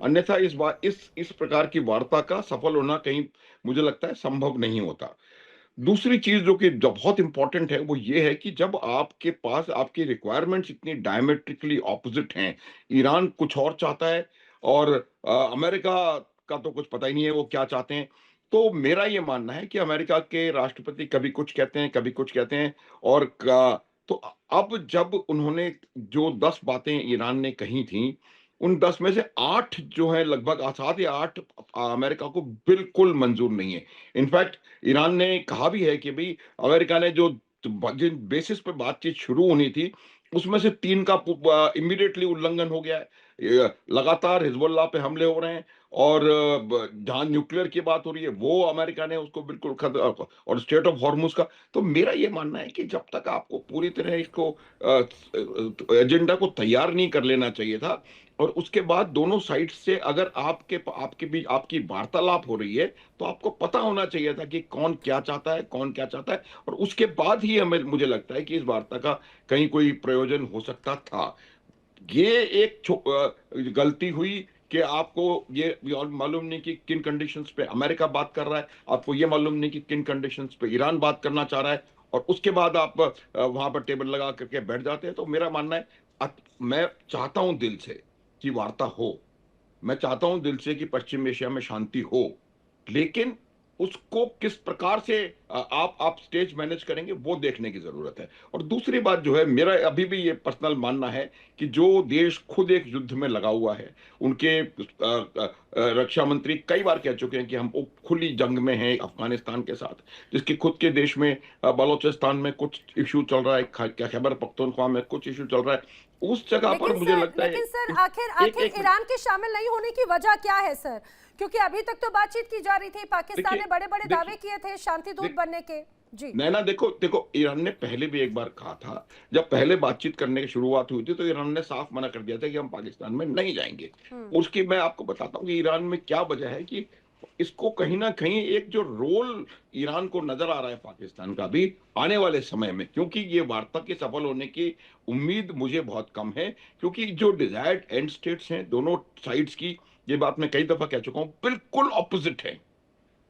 अन्यथा इस प्रकार की वार्ता का सफल होना कहीं मुझे लगता है संभव नहीं होता। दूसरी चीज़ जो कि बहुत इम्पोर्टेंट है, वो ये है कि जब आपके पास आपकी रिक्वायरमेंट्स इतनी डायमेट्रिकली ऑपोज़िट हैं, ईरान कुछ और चाहता है और अमेरिका का तो कुछ पता ही नहीं है वो क्या चाहते हैं। तो मेरा ये मानना है कि अमेरिका के राष्ट्रपति कभी कुछ कहते हैं, कभी कुछ कहते हैं और क तो अब जब उन्होंने जो 10 बातें ईरान ने कही थीं, उन 10 में से 8 जो है लगभग 7 या 8 अमेरिका को बिल्कुल मंज़ूर नहीं है। इनफैक्ट ईरान ने कहा भी है कि भई अमेरिका ने जो जिन बेसिस पे बातचीत शुरू होनी थी, उसमें से 3 का इमीडिएटली उल्लंघन हो गया है। लगातार हिज़बुल्लाह पे हमले हो रहे हैं और जहाँ न्यूक्लियर की बात हो रही है, वो अमेरिका ने उसको बिल्कुल और स्ट्रेट ऑफ हॉर्मुज़ का। तो मेरा ये मानना है कि जब तक आपको पूरी तरह इसको एजेंडा को तैयार नहीं कर लेना चाहिए था और उसके बाद दोनों साइड से अगर आपके बीच आपकी वार्तालाप हो रही है, तो आपको पता होना चाहिए था कि कौन क्या चाहता है, कौन क्या चाहता है और उसके बाद ही हमें मुझे लगता है कि इस वार्ता का कहीं कोई प्रयोजन हो सकता था। ये एक गलती हुई कि आपको ये और मालूम नहीं कि किन कंडीशंस पे अमेरिका बात कर रहा है, आपको ये मालूम नहीं कि किन कंडीशंस पे ईरान बात करना चाह रहा है और उसके बाद आप वहाँ पर टेबल लगा करके बैठ जाते हैं। तो मेरा मानना है मैं चाहता हूँ दिल से कि वार्ता हो। मैं चाहता हूं दिल से कि पश्चिम एशिया में शांति हो, लेकिन उसको किस प्रकार से आप स्टेज मैनेज करेंगे वो देखने की जरूरत है। और दूसरी बात जो है, मेरा अभी भी ये पर्सनल मानना है कि जो देश खुद एक युद्ध में लगा हुआ है, उनके रक्षा मंत्री कई बार कह चुके हैं कि हम वो खुली जंग में हैं अफगानिस्तान के साथ, जिसके खुद के देश में बलोचिस्तान में कुछ इशू चल रहा है, खैबर पख्तूनख्वा में कुछ इशू चल रहा है। उस जगह पर मुझे लगता है लेकिन सर आखिर एक आखिर एक मिनट ईरान के शामिल नहीं होने की वजह क्या है सर? क्योंकि अभी तक तो बातचीत की जा रही थी, पाकिस्तान ने देखिए बड़े बड़े दावे देखिए किए थे शांति दूत देख बनने के। जी। नैना, देखो देखो ईरान ने पहले भी एक बार कहा था, जब पहले बातचीत करने की शुरुआत हुई थी तो ईरान ने साफ मना कर दिया था कि हम पाकिस्तान में नहीं जाएंगे। हम्म। उसकी मैं आपको बताता हूँ कि ईरान में क्या वजह है कि इसको कहीं ना कहीं एक जो रोल ईरान को नजर आ रहा है पाकिस्तान का भी आने वाले समय में, क्योंकि ये वार्ता के सफल होने की उम्मीद मुझे बहुत कम है, क्योंकि जो डिजायर्ड एंड स्टेट्स हैं दोनों साइड्स की, ये बात मैं कई दफा कह चुका हूं, बिल्कुल ऑपोजिट है।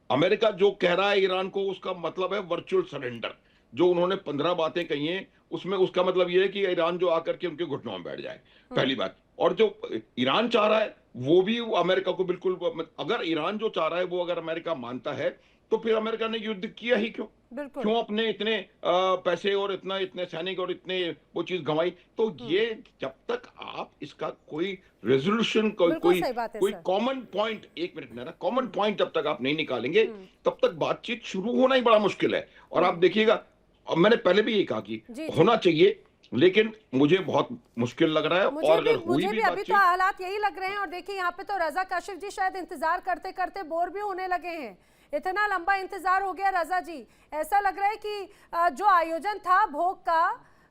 अमेरिका जो कह रहा है ईरान को, उसका मतलब है वर्चुअल सरेंडर। जो उन्होंने 15 बातें कही हैं, उसमें उसका मतलब ये है कि ईरान जो आकर के उनके घुटनों में बैठ जाए, पहली बात। और जो ईरान चाह रहा है वो भी अमेरिका को बिल्कुल, अगर ईरान जो चाह रहा है वो अगर अमेरिका मानता है, तो फिर अमेरिका ने युद्ध किया ही क्यों? बिल्कुल। क्यों अपने इतने पैसे और इतना इतने सैनिक और इतने वो चीज गंवाई? तो हम्म। ये जब तक आप इसका कोई रेजोल्यूशन, कोई बिल्कुल कोई सही बात है कोई सर। कॉमन पॉइंट, एक मिनट मेरा, कॉमन हम्म। पॉइंट जब तक आप नहीं निकालेंगे, हम्म। तब तक बातचीत शुरू होना ही बड़ा मुश्किल है। और आप हम्म। देखिएगा, और मैंने पहले भी ये कहा कि जी जी। होना चाहिए, लेकिन मुझे बहुत मुश्किल लग रहा है, और अगर हुई मुझे भी भी अभी तो बातचीत। हालात यही लग रहे हैं। और देखिए यहाँ पे तो रजा काशिफ जी शायद इंतजार करते करते बोर भी होने लगे हैं। इतना लंबा इंतजार हो गया रजा जी। ऐसा लग रहा है कि जो आयोजन था भोग का,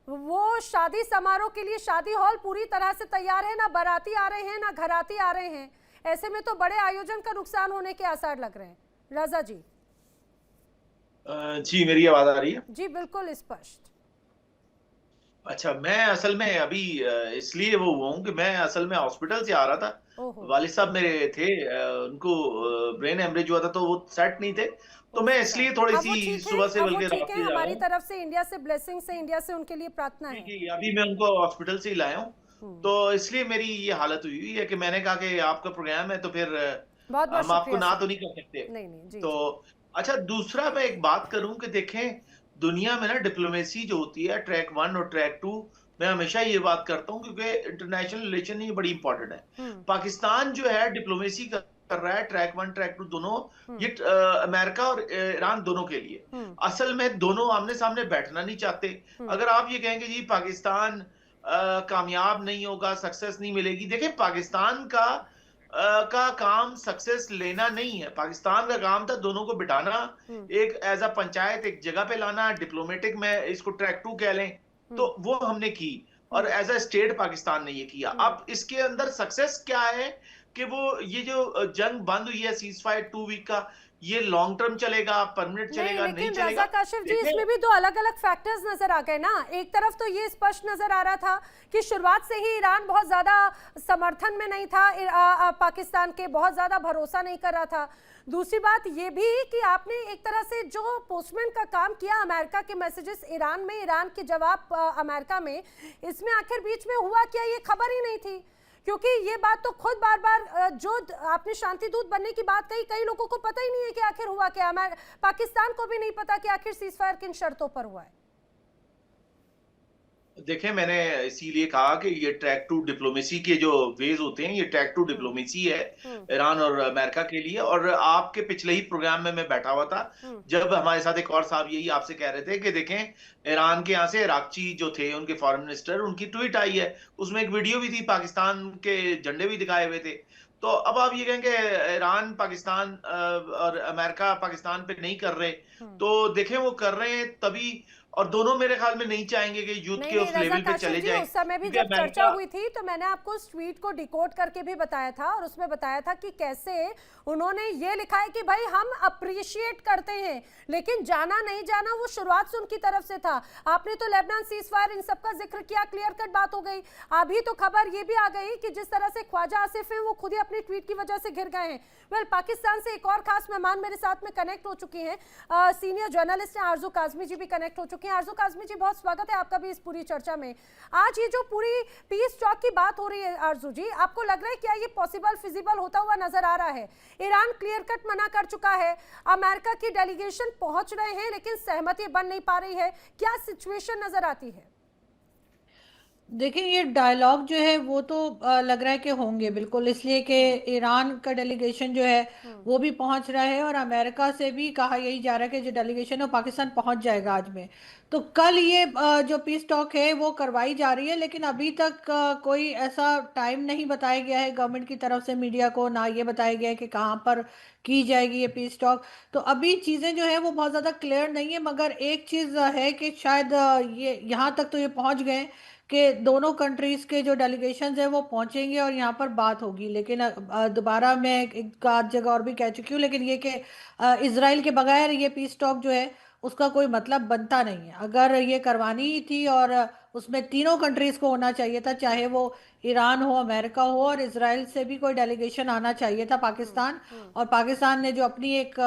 वो शादी समारोह के लिए शादी हॉल पूरी तरह से तैयार है, ना बाराती आ रहे हैं ना घराती आ रहे हैं। ऐसे में तो बड़े आयोजन का नुकसान होने के आसार लग रहे हैं। रजा जी। जी, मेरी आवाज आ रही है? जी बिल्कुल स्पष्ट। अच्छा, मैं असल में अभी इसलिए वो हुआ हूँ कि मैं असल में हॉस्पिटल से आ रहा था। ओहो। वालिद साहब मेरे थे, उनको ब्रेन हेमरेज हुआ था तो वो सेट नहीं थे। तो ओ मैं सॉरी। इसलिए थोड़ी अब वो सी ठीक है, सुबह से अब वो बल्कि ठीक रात है। से जा रहा हमारी हूँ। तरफ से इंडिया से ब्लेसिंग से, इंडिया से उनके लिए प्रार्थना जी है। जी, अभी मैं उनको हॉस्पिटल से ही लाया हूँ। हम्म। तो इसलिए मेरी ये हालत हुई हुई है कि मैंने कहा कि आपका प्रोग्राम है तो फिर बहुत बहुत हम आपको शुक्रिया ना सर। तो नहीं कर सकते। नहीं नहीं, जी तो जी। अच्छा, दूसरा मैं एक बात करूं कि देखें, दुनिया में ना डिप्लोमेसी जो होती है, ट्रैक 1 और ट्रैक 2, मैं हमेशा ये बात करता हूं क्योंकि इंटरनेशनल रिलेशन ये बड़ी इंपॉर्टेंट है। हम्म। पाकिस्तान जो है डिप्लोमेसी कर रहा है ट्रैक 1 ट्रैक 2 दोनों, ये हम्म। अमेरिका और ईरान दोनों के लिए। हम्म। असल में दोनों आमने सामने बैठना नहीं चाहते। हम्म। अगर आप ये कहेंगे जी पाकिस्तान कामयाब नहीं होगा, सक्सेस नहीं मिलेगी, देखिए पाकिस्तान का काम सक्सेस लेना नहीं है। पाकिस्तान का काम था दोनों को बिठाना, हम्म। एक एज अ पंचायत एक जगह पे लाना, डिप्लोमेटिक में इसको ट्रैक 2 कह लें। तो हम्म। वो हमने की, और हम्म। एज अ स्टेट पाकिस्तान ने ये किया। हम्म। अब इसके अंदर सक्सेस क्या है कि वो ये जो जंग बंद हुई है, सीज फायर 2 वीक का, ये लॉन्ग टर्म चलेगा, परमानेंट नहीं, चलेगा, नहीं लेकिन चलेगा। रजा काशिफ जी, देखिए, इसमें भी दो अलग अलग फैक्टर्स नजर आ गए ना। एक तरफ तो ये स्पष्ट नजर आ रहा था कि शुरुआत से ही ईरान बहुत ज्यादा समर्थन में नहीं था, पाकिस्तान के बहुत ज्यादा भरोसा नहीं कर रहा था। दूसरी बात ये भी कि आपने एक तरह से जो पोस्टमैन का काम किया, अमेरिका के मैसेजेस ईरान में, ईरान के जवाब अमेरिका में, इसमें आखिर बीच में हुआ क्या, ये खबर ही नहीं थी। क्योंकि ये बात तो खुद बार बार जो आपने शांति दूत बनने की बात कही, कई लोगों को पता ही नहीं है कि आखिर हुआ क्या। पाकिस्तान को भी नहीं पता कि आखिर सीज फायर किन शर्तों पर हुआ है। देखिए, मैंने इसीलिए कहा कि ये ट्रैक टू डिप्लोमेसी के जो वेज होते हैं, ये ट्रैक टू डिप्लोमेसी है ईरान और अमेरिका के लिए। और आपके पिछले ही प्रोग्राम में मैं बैठा हुआ था, जब हमारे साथ एक और साहब यही आपसे कह रहे थे कि देखें, ईरान के यहाँ से इराकची जो थे, उनके फॉरेन मिनिस्टर, उनकी ट्वीट आई है, उसमें एक वीडियो भी थी, पाकिस्तान के झंडे भी दिखाए हुए थे। तो अब आप ये कहेंगे ईरान पाकिस्तान और अमेरिका पाकिस्तान पे नहीं कर रहे, तो देखें वो कर रहे हैं तभी। और दोनों मेरे ख्याल में नहीं चाहेंगे कि युद्ध नहीं के नहीं उस रजा लेवल पे काशिफ चले जी, जाएं, उस समय भी क्योंकि जब चर्चा अमेरिका। हुई थी तो मैंने आपको उस ट्वीट को डिकोड करके भी बताया था, और उसमें बताया था कि कैसे उन्होंने ये लिखा है कि भाई हम अप्रिशिएट करते हैं, लेकिन जाना नहीं जाना वो शुरुआत से उनकी तरफ से था। आपने तो लेबनान सीज फायर इन सब का जिक्र किया, क्लियर कट बात हो गई। अभी तो खबर ये भी आ गई कि जिस तरह से ख्वाजा आसिफ हैं, वो खुद ही अपनी ट्वीट की वजह से घिर गए हैं। वेल, पाकिस्तान से एक और खास मेहमान मेरे साथ में कनेक्ट हो चुकी हैं, सीनियर जर्नलिस्ट हैं आरजू काजमी जी भी कनेक्ट हो चुकी हैं। आरजू काजमी जी, बहुत स्वागत है आपका भी इस पूरी चर्चा में। आज ये जो पूरी पीस टॉक की बात हो रही है आरजू जी, आपको लग रहा है क्या ये पॉसिबल, फिजिबल होता हुआ नजर आ रहा है? ईरान क्लियर कट मना कर चुका है, अमेरिका की डेलीगेशन पहुंच रहे हैं, लेकिन सहमति बन नहीं पा रही है, क्या सिचुएशन नजर आती है? देखिए, ये डायलॉग जो है वो तो लग रहा है कि होंगे बिल्कुल, इसलिए कि ईरान का डेलीगेशन जो है वो भी पहुंच रहा है, और अमेरिका से भी कहा यही जा रहा है कि जो डेलीगेशन है वो पाकिस्तान पहुंच जाएगा आज में। तो कल ये जो पीस टॉक है वो करवाई जा रही है, लेकिन अभी तक कोई ऐसा टाइम नहीं बताया गया है गवर्नमेंट की तरफ से मीडिया को, ना ये बताया गया है कि कहाँ पर की जाएगी ये पीस टॉक। तो अभी चीज़ें जो है वो बहुत ज़्यादा क्लियर नहीं है, मगर एक चीज़ है कि शायद ये यहाँ तक तो ये पहुँच गए कि दोनों कंट्रीज के जो डेलीगेशंस हैं वो पहुंचेंगे और यहाँ पर बात होगी। लेकिन दोबारा मैं एक आध जगह और भी कह चुकी हूँ, लेकिन ये कि इसराइल के बगैर ये पीस टॉक जो है उसका कोई मतलब बनता नहीं है। अगर ये करवानी ही थी और उसमें तीनों कंट्रीज को होना चाहिए था, चाहे वो ईरान हो, अमेरिका हो, और इसराइल से भी कोई डेलीगेशन आना चाहिए था पाकिस्तान। और पाकिस्तान ने जो अपनी एक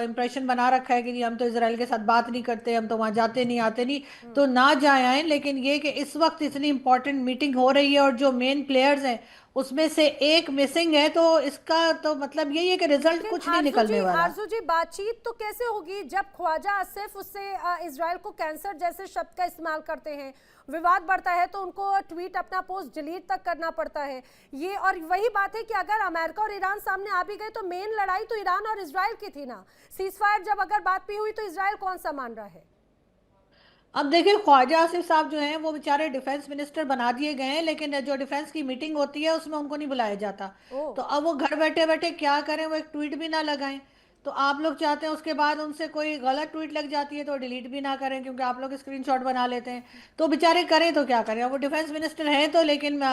इम्प्रेशन बना रखा है कि नहीं, हम तो इसराइल के साथ बात नहीं करते, हम तो वहाँ जाते नहीं आते नहीं, तो ना जाए आए। लेकिन ये कि इस वक्त इतनी इंपॉर्टेंट मीटिंग हो रही है और जो मेन प्लेयर्स हैं उसमें से एक मिसिंग है, तो इसका तो मतलब यही है कि रिजल्ट लेकिन कुछ नहीं निकलने वाला। आरजू जी, बातचीत तो कैसे होगी जब ख्वाजा आसिफ उससे इजराइल को कैंसर जैसे शब्द का इस्तेमाल करते हैं, विवाद बढ़ता है तो उनको ट्वीट, अपना पोस्ट डिलीट तक करना पड़ता है ये। और वही बात है कि अगर अमेरिका और ईरान सामने आ भी गए तो मेन लड़ाई तो ईरान और इजराइल की थी ना। सीज फायर जब अगर बात भी हुई तो इजराइल कौन सा मान रहा है? अब देखिए, ख्वाजा आसिफ साहब जो हैं वो बेचारे डिफेंस मिनिस्टर बना दिए गए हैं, लेकिन जो डिफेंस की मीटिंग होती है उसमें उनको नहीं बुलाया जाता। ओ तो अब वो घर बैठे बैठे क्या करें, वो एक ट्वीट भी ना लगाएं। तो आप लोग चाहते हैं उसके बाद उनसे कोई गलत ट्वीट लग जाती है तो डिलीट भी ना करें, क्योंकि आप लोग स्क्रीनशॉट बना लेते हैं। तो बेचारे करें तो क्या करें, वो डिफेंस मिनिस्टर हैं तो, लेकिन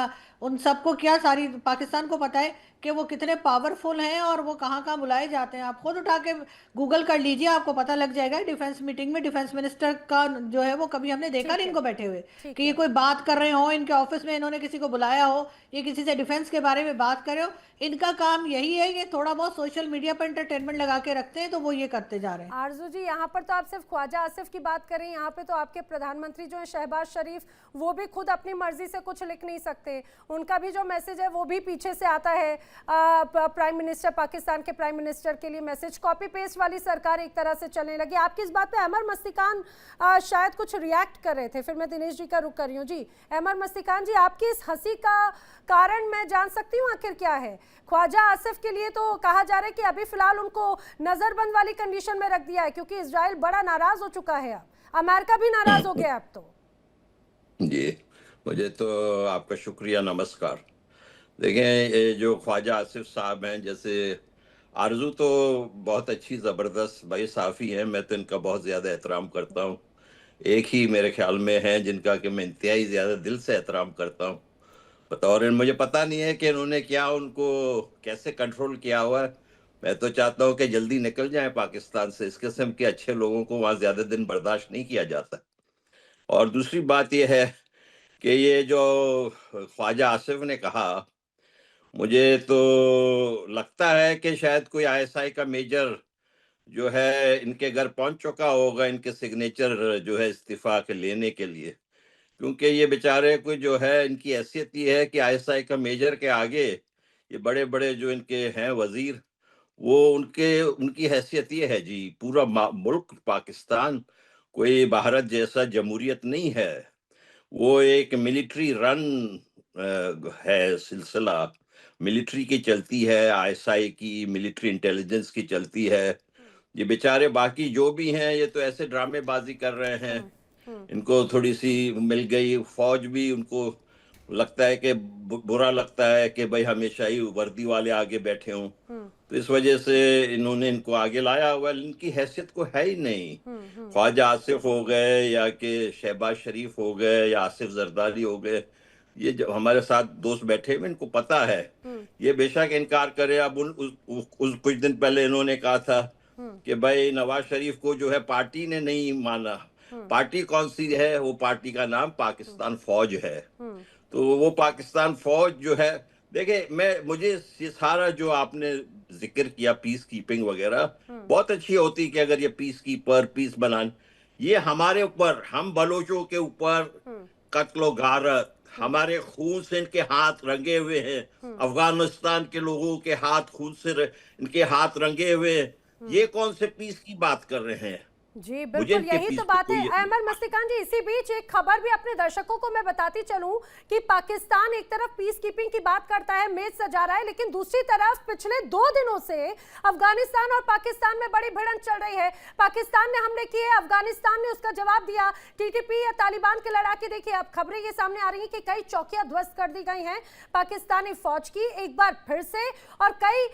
उन सबको क्या, सारी पाकिस्तान को पता है कि वो कितने पावरफुल हैं और वो कहाँ कहाँ बुलाए जाते हैं। आप खुद उठा के गूगल कर लीजिए, आपको पता लग जाएगा डिफेंस मीटिंग में डिफेंस मिनिस्टर का जो है वो कभी हमने देखा नहीं इनको बैठे हुए ठीक कि ये है। कोई बात कर रहे हो, इनके ऑफिस में इन्होंने किसी को बुलाया हो, ये किसी से डिफेंस के बारे में बात करे हो। इनका काम यही है कि थोड़ा बहुत सोशल मीडिया पर एंटरटेनमेंट लगा के रखते हैं, तो वो ये करते जा रहे हैं। आरजू जी, यहाँ पर तो आप सिर्फ ख्वाजा आसिफ की बात करें, यहाँ पे तो आपके प्रधानमंत्री जो है शहबाज शरीफ, वो भी खुद अपनी मर्जी से कुछ लिख नहीं सकते। उनका भी जो मैसेज है वो भी पीछे से आता है। प्राइम मिनिस्टर, पाकिस्तान के प्राइम मिनिस्टर के लिए मैसेज, कॉपी पेस्ट वाली सरकार एक तरह से चलने लगी। आपकी इस बात पे अमर मस्तिकान शायद कुछ रिएक्ट कर रहे थे, फिर मैं दिनेश जी का रुख कर रही हूँ। जी अमर मस्तिकान जी, आपकी इस हंसी का कारण मैं जान सकती हूँ आखिर क्या है? ख्वाजा आसिफ के लिए तो कहा जा रहा है कि अभी फिलहाल उनको नजरबंद वाली कंडीशन में रख दिया है, क्योंकि इजराइल बड़ा नाराज हो चुका है, अब अमेरिका भी नाराज हो गया अब तो। जी, मुझे तो आपका शुक्रिया, नमस्कार। देखें, ये जो ख्वाजा आसिफ साहब हैं, जैसे आरजू तो बहुत अच्छी ज़बरदस्त भाई साफ़ी हैं, मैं तो इनका बहुत ज़्यादा एहतराम करता हूँ। एक ही मेरे ख्याल में हैं जिनका कि मैं इंतहाई ज़्यादा दिल से एहतराम करता हूँ। और मुझे पता नहीं है कि इन्होंने क्या, उनको कैसे कंट्रोल किया हुआ है। मैं तो चाहता हूं कि जल्दी निकल जाए पाकिस्तान से। इस किस्म के अच्छे लोगों को वहां ज्यादा दिन बर्दाश्त नहीं किया जाता। और दूसरी बात यह है कि ये जो ख्वाजा आसिफ ने कहा, मुझे तो लगता है कि शायद कोई आईएसआई का मेजर जो है इनके घर पहुंच चुका होगा, इनके सिग्नेचर जो है इस्तीफा के लेने के लिए। क्योंकि ये बेचारे को जो है, इनकी हैसियत ये है कि आईएसआई का मेजर के आगे ये बड़े बड़े जो इनके हैं वजीर, वो उनकी हैसियत ये है जी, पूरा मुल्क पाकिस्तान कोई भारत जैसा जमहूरियत नहीं है। वो एक मिलिट्री रन है सिलसिला, मिलिट्री की चलती है, आईएसआई की, मिलिट्री इंटेलिजेंस की चलती है। ये बेचारे बाकी जो भी हैं, ये तो ऐसे ड्रामेबाजी कर रहे हैं। इनको थोड़ी सी मिल गई, फौज भी उनको लगता है कि बुरा लगता है कि भाई हमेशा ही वर्दी वाले आगे बैठे हों, तो इस वजह से इन्होंने इनको आगे लाया हुआ। इनकी हैसियत को है ही नहीं। ख्वाजा आसिफ हो गए या कि शहबाज शरीफ हो गए या आसिफ जरदारी हो गए, ये जो हमारे साथ दोस्त बैठे हुए, इनको पता है। ये बेशक इनकार करे। अब उस कुछ दिन पहले इन्होंने कहा था कि भाई नवाज शरीफ को जो है पार्टी ने नहीं माना। पार्टी कौन सी है? वो पार्टी का नाम पाकिस्तान फौज है। तो वो पाकिस्तान फौज जो है, देखिए मुझे ये सारा जो आपने जिक्र किया पीस कीपिंग वगैरह, बहुत अच्छी होती कि अगर ये पीस कीपर, पीस बनान, ये हमारे ऊपर, हम बलोचों के ऊपर कत्लो गारत, हमारे खून से इनके हाथ रंगे हुए हैं। अफगानिस्तान के लोगों के हाथ खून से इनके हाथ रंगे हुए हैं। ये कौन से पीस की बात कर रहे हैं? जी बिल्कुल, यही तो बात है अहमद मस्तिकान जी। इसी बीच एक खबर भी अपने दर्शकों को मैं बताती चलूं कि पाकिस्तान एक तरफ पीस कीपिंग की बात करता है, मेज सजा रहा है, लेकिन दूसरी तरफ पिछले 2 दिनों से अफगानिस्तान और पाकिस्तान में बड़ी भिड़ंत चल रही है। पाकिस्तान ने हमले किए, अफगानिस्तान ने उसका जवाब दिया। टीटीपी या तालिबान के लड़ाके, देखिए अब खबरें ये सामने आ रही है कि कई चौकियां ध्वस्त कर दी गई हैं पाकिस्तानी फौज की एक बार फिर से, और कई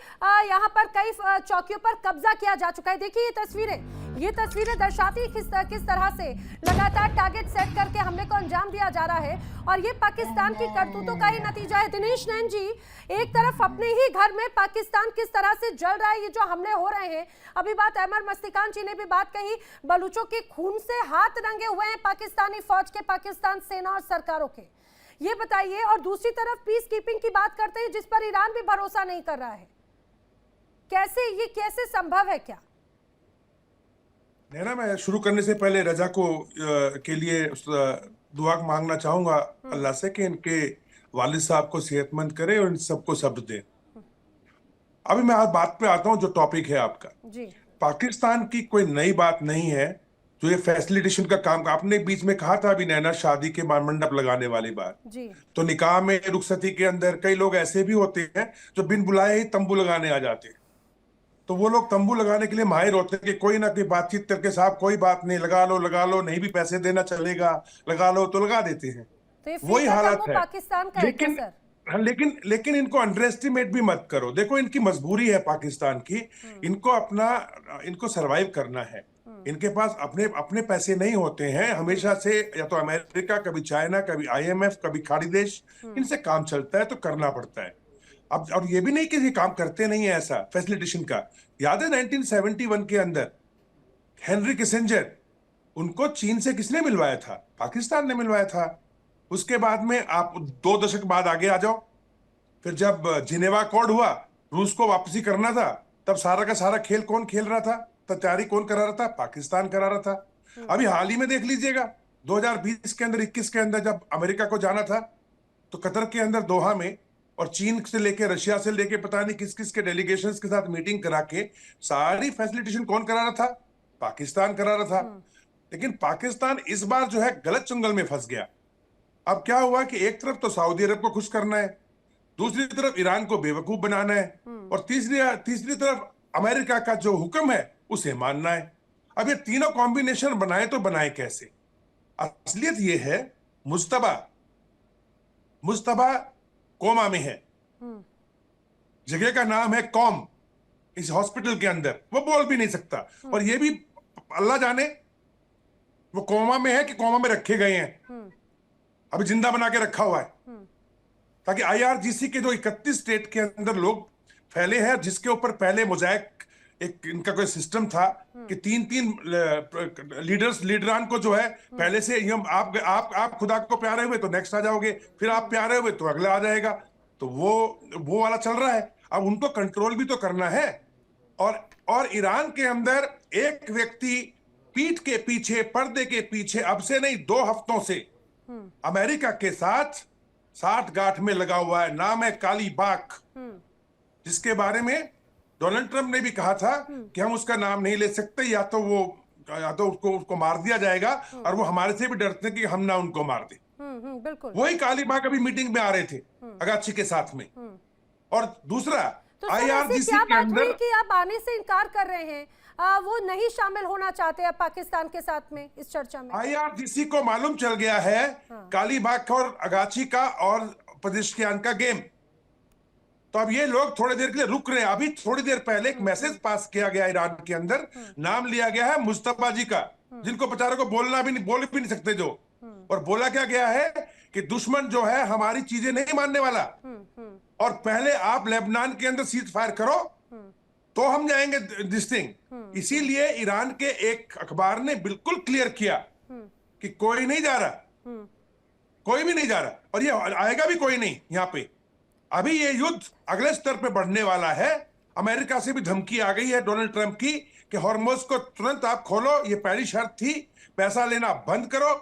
यहाँ पर कई चौकियों पर कब्जा किया जा चुका है। देखिए ये तस्वीरें दर्शाती किस तरह से लगातार टारगेट सेट करके हमले को अंजाम दिया जा रहा है, और ये पाकिस्तान की करतूतों का ही नतीजा है। दिनेश नैन जी, एक तरफ अपने ही घर में पाकिस्तान किस तरह से जल रहा है, ये जो हमले हो रहे हैं, अभी बात अहमद मस्तिकान जी ने भी बात कही, बलूचों के खून से हाथ रंगे हुए हैं पाकिस्तानी फौज के, पाकिस्तान सेना और सरकारों के। ये बताइए, और दूसरी तरफ पीस कीपिंग की बात करते हैं जिस पर ईरान भी भरोसा नहीं कर रहा है, कैसे संभव है क्या? नैना, मैं शुरू करने से पहले रजा को के लिए दुआ मांगना चाहूंगा अल्लाह से कि इनके वालिद साहब को सेहतमंद करे और इन सबको सब्र दे। अभी मैं आज बात पे आता हूं, जो टॉपिक है आपका जी। पाकिस्तान की कोई नई बात नहीं है जो ये फैसिलिटेशन का काम, आपने बीच में कहा था अभी नैना, शादी के मंडप लगाने वाली बात जी। तो निकाह में रुखसती के अंदर कई लोग ऐसे भी होते हैं जो बिन बुलाए ही तंबू लगाने आ जाते हैं। तो वो लोग तंबू लगाने के लिए माहिर होते हैं कि कोई ना कोई बातचीत करके, साहब कोई बात नहीं, लगा लो, नहीं भी पैसे देना चलेगा, लगा लो, तो लगा देते हैं। तो वही हालत है। पाकिस्तान का लेकिन हाँ, लेकिन इनको अंडर एस्टिमेट भी मत करो। देखो, इनकी मजबूरी है पाकिस्तान की, इनको सरवाइव करना है। इनके पास अपने पैसे नहीं होते हैं हमेशा से, या तो अमेरिका, कभी चाइना, कभी IMF, कभी खाड़ी देश, इनसे काम चलता है तो करना पड़ता है। अब और ये भी नहीं कि ये काम करते नहीं है ऐसा फैसिलिटेशन का। याद है 1971 के अंदर हेनरी किसिंजर, उनको चीन से किसने मिलवाया था? पाकिस्तान ने मिलवाया था। उसके बाद में आप 2 दशक बाद आगे आ जाओ, फिर जब जिनेवा अकॉर्ड हुआ, रूस को वापसी करना था, तब सारा का सारा खेल कौन खेल रहा था? तैयारी कौन करा रहा था? पाकिस्तान करा रहा था। अभी हाल ही में देख लीजिएगा 2020 के अंदर, 21 के अंदर, जब अमेरिका को जाना था तो कतर के अंदर दोहा में, और चीन से लेके रशिया से लेके पता नहीं किस किस के डेलीगेशंस के साथ मीटिंग करा के सारी फैसिलिटेशन कौन करा रहा था? पाकिस्तान करा रहा था। लेकिन पाकिस्तान इस बार जो है गलत चुंगल में फंस गया। अब क्या हुआ कि एक तरफ तो सऊदी अरब को खुश करना है, दूसरी तरफ ईरान को बेवकूफ बनाना है, और तीसरी तरफ अमेरिका का जो हुक्म है उसे मानना है। अब ये तीनों कॉम्बिनेशन बनाए तो बनाए कैसे? असलियत ये है, मुस्तबा कोमा में है, जगह का नाम है कौम, इस हॉस्पिटल के अंदर। वो बोल भी नहीं सकता, और ये भी अल्लाह जाने वो कोमा में है कि कोमा में रखे गए हैं, अभी जिंदा बना के रखा हुआ है, ताकि IRGC के जो 31 स्टेट के अंदर लोग फैले हैं, जिसके ऊपर पहले मोज़ाइक एक इनका कोई सिस्टम था कि तीन तीन लीडरान को जो है पहले से आप खुदा को प्यारे हुए तो नेक्स्ट आ जाओगे, फिर आप प्यारे हुए तो अगला आ जाएगा, तो वो वाला चल रहा है। अब उनको कंट्रोल भी तो करना है। और ईरान के अंदर एक व्यक्ति पीठ के पीछे, पर्दे के पीछे, अब से नहीं 2 हफ्तों से अमेरिका के साथ साठ गांठ में लगा हुआ है। नाम है काली बाग, जिसके बारे में डोनाल्ड ट्रंप ने भी कहा था कि हम उसका नाम नहीं ले सकते, या तो उसको मार दिया जाएगा, और वो हमारे से भी डरते हैं कि हम ना उनको मार दें। बिल्कुल। वही काली बाग अभी मीटिंग में आ रहे थे अगाची के साथ में। और दूसरा, तो सर, ऐसी IRGC क्या के बात हुई अंदर कि आप आने से इनकार कर रहे हैं? वो नहीं शामिल होना चाहते अब पाकिस्तान के साथ में इस चर्चा में? IRGC को मालूम चल गया है काली बाग और अगाची का और पेजेश्कियान का गेम। तो अब ये लोग थोड़ी देर के लिए रुक रहे हैं। अभी थोड़ी देर पहले एक मैसेज पास किया गया ईरान के अंदर, नाम लिया गया है मुस्तफा जी का, जिनको बेचारों को बोल भी नहीं सकते जो। और बोला क्या गया है कि दुश्मन जो है हमारी चीजें नहीं मानने वाला, और पहले आप लेबनान के अंदर सीज फायर करो तो हम जाएंगे दिस थिंग। इसीलिए ईरान के एक अखबार ने बिल्कुल क्लियर किया कि कोई नहीं जा रहा, कोई भी नहीं जा रहा, और ये आएगा भी कोई नहीं यहाँ पे। अभी ये युद्ध अगले स्तर पे बढ़ने वाला है। अमेरिका से भी धमकी आ गई है डोनाल्ड ट्रंप की कि हॉर्मुज़ को तुरंत आप खोलो, ये पहली शर्त थी, पैसा लेना बंद करो।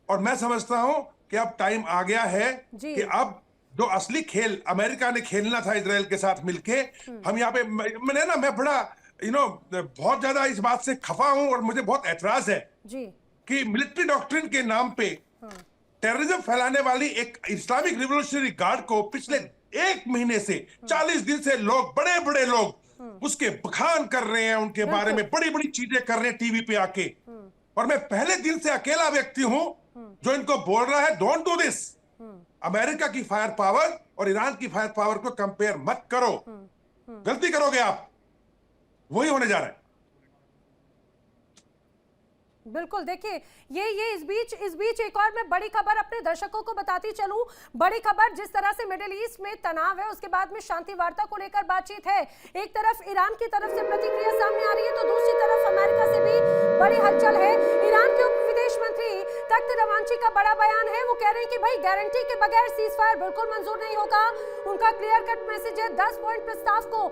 और मैं समझता हूं कि अब टाइम आ गया है कि अब जो असली खेल अमेरिका ने खेलना था इजराइल के साथ मिलके, हम यहाँ पे मैं बड़ा बहुत ज्यादा इस बात से खफा हूं, और मुझे बहुत ऐतराज है कि मिलिट्री डॉक्ट्रिन के नाम पे टेररिज्म फैलाने वाली एक इस्लामिक रिवोल्यूशनरी गार्ड को पिछले 1 महीने से 40 दिन से लोग, बड़े बड़े लोग उसके बखान कर रहे हैं, उनके बारे में बड़ी बड़ी चीजें कर रहे हैं टीवी पे आके। और मैं पहले दिन से अकेला व्यक्ति हूं जो इनको बोल रहा है डोंट डू दिस। अमेरिका की फायर पावर और ईरान की फायर पावर को कंपेयर मत करो, गलती करोगे आप, वही होने जा रहा है। बिल्कुल। देखिए, ये इस बीच एक और मैं बड़ी खबर अपने दर्शकों को बताती चलूं। बड़ी खबर, जिस तरह से मिडिल ईस्ट में तनाव है, उसके बाद में शांति वार्ता को लेकर बातचीत है। एक तरफ ईरान की तरफ से प्रतिक्रिया सामने आ रही है, तो दूसरी तरफ अमेरिका से भी बड़ी हलचल है। ईरान के उप विदेश मंत्री तख्त रवांची का बड़ा बयान है। वो कह रहे हैं कि भाई गारंटी के बगैर सीज फायर बिल्कुल मंजूर नहीं होगा। उनका क्लियर कट मैसेज है, 10 पॉइंट प्रस्ताव को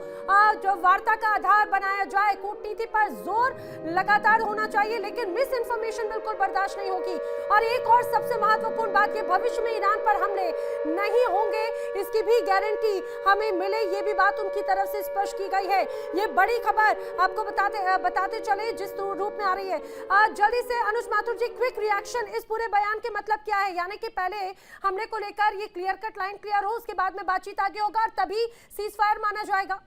जो वार्ता का आधार बनाया जाए। कूटनीति पर जोर लगातार होना चाहिए, लेकिन मिस इन्फॉर्मेशन बिल्कुल बर्दाश्त नहीं होगी। और एक और सबसे महत्वपूर्ण बात, ये भविष्य में ईरान पर हमले नहीं होंगे, इसकी भी गारंटी हमें मिले, ये भी बात उनकी तरफ से स्पष्ट की गई है। ये बड़ी खबर आपको बताते चले जिस रूप में आ रही है। जल्दी से अनुज माथुर जी, क्विक रिएक्शन, इस पूरे बयान के मतलब क्या है? यानी कि पहले हमले को लेकर ये क्लियर कट लाइन क्लियर हो, उसके बाद में बातचीत आगे होगा और तभी सीज फायर माना जाएगा।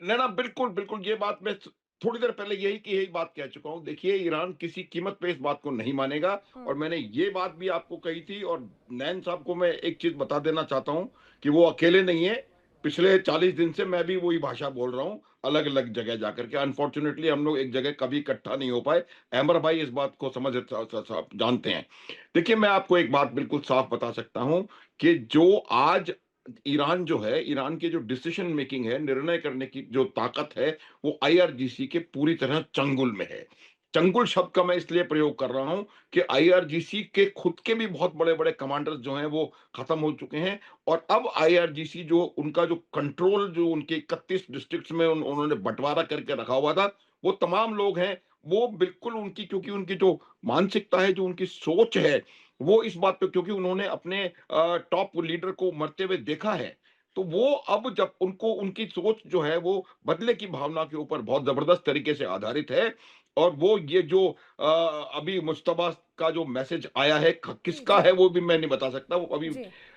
ना बिल्कुल ये बात मैं थोड़ी देर पहले यही बात कह चुका हूं। देखिए, ईरान किसी कीमत पे इस बात को नहीं मानेगा, और मैंने ये बात भी आपको कही थी। और नैन साहब को मैं एक चीज बता देना चाहता हूं कि वो अकेले नहीं है। पिछले 40 दिन से मैं भी वही भाषा बोल रहा हूं, अलग अलग जगह जाकर के। अनफॉर्चुनेटली हम लोग एक जगह कभी इकट्ठा नहीं हो पाए। अहमर भाई इस बात को जानते हैं। देखिए, मैं आपको एक बात बिल्कुल साफ बता सकता हूं कि जो आज ईरान जो है, ईरान की जो डिसीजन मेकिंग है, निर्णय करने की जो ताकत है, वो IRGC के पूरी तरह चंगुल में है। चंगुल शब्द का मैं इसलिए प्रयोग कर रहा हूं कि IRGC के खुद के भी बहुत बड़े बड़े कमांडर्स जो हैं वो खत्म हो चुके हैं। और अब IRGC जो उनका जो कंट्रोल, जो उनके 31 डिस्ट्रिक्ट्स में उन्होंने बंटवारा करके रखा हुआ था, वो तमाम लोग हैं, वो बिल्कुल उनकी, क्योंकि उनकी जो मानसिकता है, जो उनकी सोच है, वो इस बात पे, क्योंकि उन्होंने अपने टॉप लीडर को मरते हुए देखा है, तो वो अब जब उनको, उनकी सोच जो है वो बदले की भावना के ऊपर बहुत जबरदस्त तरीके से आधारित है। और वो ये जो अभी मुश्तबा का जो मैसेज आया है, किसका है वो भी मैं नहीं बता सकता वो अभी,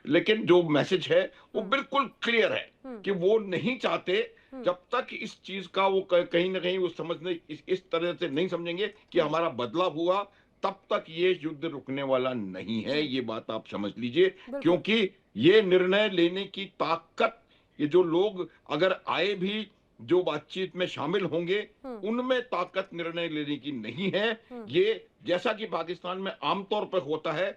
लेकिन जो मैसेज है वो बिल्कुल क्लियर है कि वो नहीं चाहते, जब तक इस चीज का वो कहीं ना कहीं वो समझने इस तरह से नहीं समझेंगे कि हमारा बदलाव हुआ, तब तक ये युद्ध रुकने वाला नहीं है। ये बात आप समझ लीजिए, क्योंकि ये निर्णय लेने की ताकत, ये जो लोग अगर आए भी, जो बातचीत में शामिल होंगे, उनमें ताकत निर्णय लेने की नहीं है। ये जैसा कि पाकिस्तान में आमतौर पर होता है,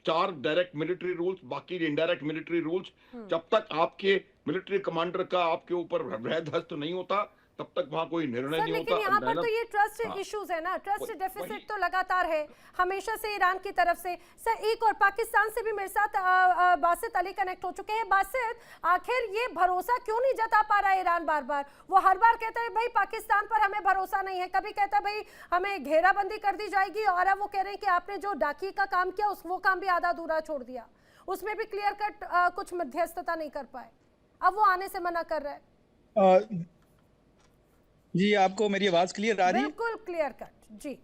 4 डायरेक्ट मिलिट्री रूल्स, बाकी इनडायरेक्ट मिलिट्री रूल्स, जब तक आपके मिलिट्री कमांडर का आपके ऊर वृहद हस्त नहीं होता, तब तक वहां कोई निर्णय सर नहीं लेकिन होता। यहाँ पर तो ये ट्रस्ट हाँ, इश्यूज है ना, ट्रस्ट वही- डेफिसिट तो लगातार है हमेशा से ईरान की तरफ से। सर एक और पाकिस्तान से भी मेरे साथ बासित अली कनेक्ट हो चुके हैं। बासित, आखिर ये भरोसा क्यों नहीं जता पा रहा है ईरान? बार बार वो हर बार कहता है भाई पाकिस्तान पर हमें भरोसा नहीं है, कभी कहता है भाई हमें घेराबंदी कर दी जाएगी, और अब वो कह रहे हैं कि आपने जो डाकी का काम किया वो काम भी आधा अधूरा छोड़ दिया, उसमें भी क्लियर कट कुछ मध्यस्थता नहीं कर पाए, अब वो आने से मना कर रहा है। जी, आपको मेरी आवाज क्लियर आ रही है? बिल्कुल क्लियर कट जी,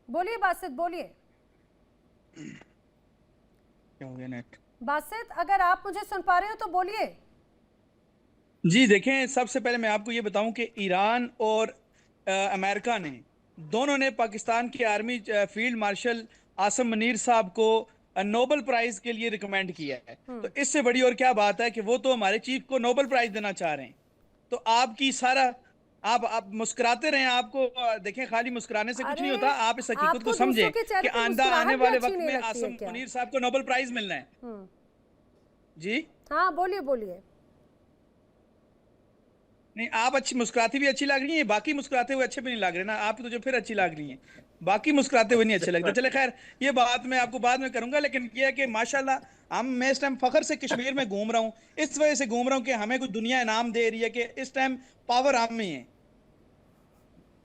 बोलिए बासित, बोलिए। क्या हो गया नेट? बासित, अगर आप मुझे सुन पा रहे हो तो बोलिए। जी देखें, सबसे पहले मैं आपको ये बताऊं कि ईरान और अमेरिका ने दोनों ने पाकिस्तान के army field marshal Asim Munir साहब को नोबेल प्राइज के लिए रिकमेंड किया है। तो इससे बड़ी और क्या बात है कि वो तो हमारे चीफ को नोबेल प्राइज देना चाह रहे हैं। तो आपकी सारा आप मुस्कुराते रहें, आपको देखें खाली मुस्कुराने से कुछ नहीं होता, आप इस हकीकत को समझें कि आंदा आने वाले वक्त में आसम मुनीर साहब को नोबेल प्राइज मिलना है। जी हाँ बोलिए बोलिए। नहीं, आप अच्छी मुस्कुराती भी अच्छी लग रही हैं, बाकी मुस्कुराते हुए अच्छे भी नहीं लग रहे ना, आप तो जो फिर अच्छी लग रही हैं, बाकी मुस्कुराते हुए नहीं अच्छे लगते। चले खैर, ये बात मैं आपको बाद में करूंगा, लेकिन ये है कि माशाल्लाह मैं इस टाइम फखर से कश्मीर में घूम रहा हूँ, इस वजह से घूम रहा हूँ कि हमें कुछ दुनिया इनाम दे रही है कि इस टाइम पावर हम में है।